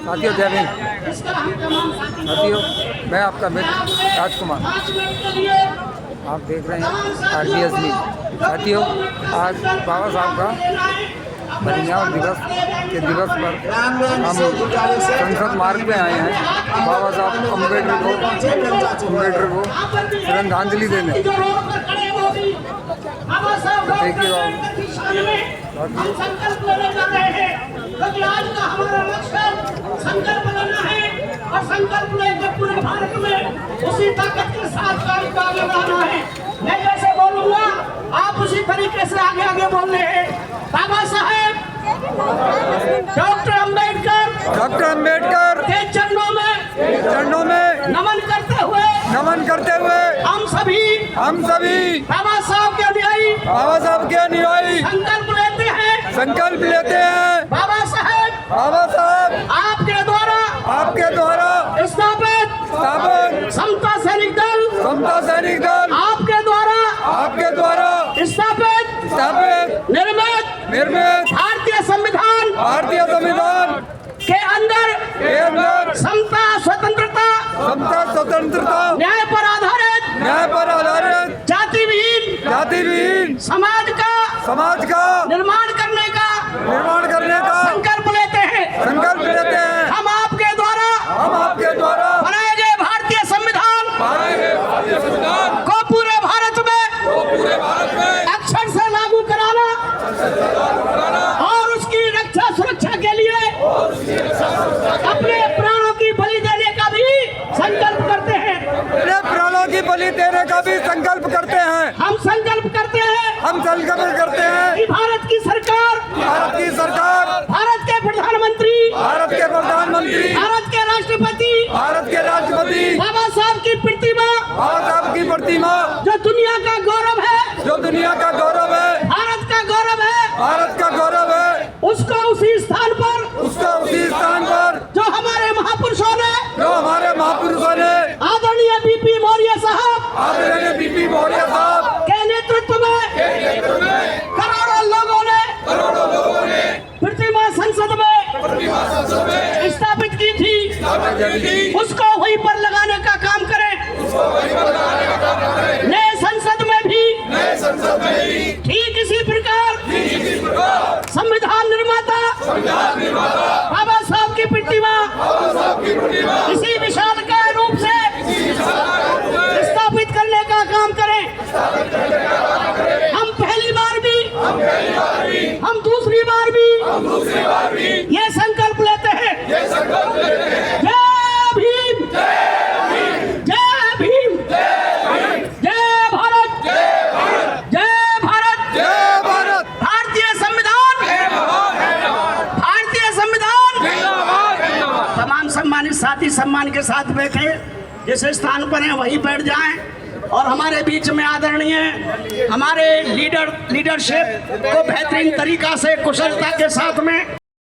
साथियों जय हिंद। साथियों मैं आपका मित्र राजकुमार, आप देख रहे हैं RBS न्यूज़। साथियों आज बाबा साहब का परिनिर्वाण दिवस पर हम संसद मार्ग पे आए हैं। बाबा साहब अम्बेडकर को श्रद्धांजलि देने। देखिए संकल्प लेने जा रहे हैं, क्योंकि आज का हमारा लक्ष्य संकल्प लेना है और संकल्प लेकर पूरे भारत में उसी ताकत के साथ कार्य आगे बढ़ाना है। मैं जैसे बोलूंगा आप उसी तरीके से आगे आगे बोल रहे हैं। बाबा साहेब डॉक्टर अम्बेडकर के चरणों में नमन करते हुए हम सभी बाबा साहब के अनुयायी संकल्प लेते हैं। बाबा साहब आपके द्वारा स्थापित समता सैनिक दल आपके द्वारा स्थापित निर्मित भारतीय संविधान के अंदर समता स्वतंत्रता न्याय पर आधारित जातिहीन समाज का निर्माण करने का संकल्प लेते हैं। हम आपके द्वारा बनाए गए भारतीय संविधान को पूरे भारत में अक्षर से लागू कराना और उसकी रक्षा सुरक्षा के लिए अपने प्राणों की बलि देने का भी संकल्प करते हैं। हम संकल्प करते हैं कि भारत की सरकार भारत के प्रधानमंत्री भारत के राष्ट्रपति बाबा साहब की प्रतिमा जो दुनिया का गौरव है भारत का गौरव है उसको उसी स्थान पर जो हमारे महापुरुषों ने आदरणीय बीपी मौर्य साहब के नेतृत्व में करोड़ों लोगों ने प्रतिमा संसद में स्थापित की थी, उसको वहीं पर लगाने का काम करें। नए संसद में भी ठीक इसी प्रकार संविधान निर्माता बाबा साहब की प्रतिमा इसी विशालकाय रूप से स्थापित करने का काम करें। हम पहली बार भी हम दूसरी बार भी ये संकल्प लेते हैं। जय भीम, जय भीम, जय भारत, जय भारत। भारतीय संविधान तमाम सम्मानित साथी सम्मान के साथ बैठे, जिस स्थान पर हैं वहीं बैठ जाएं और हमारे बीच में आदरणीय हमारे लीडरशिप को बेहतरीन तरीका से कुशलता के साथ में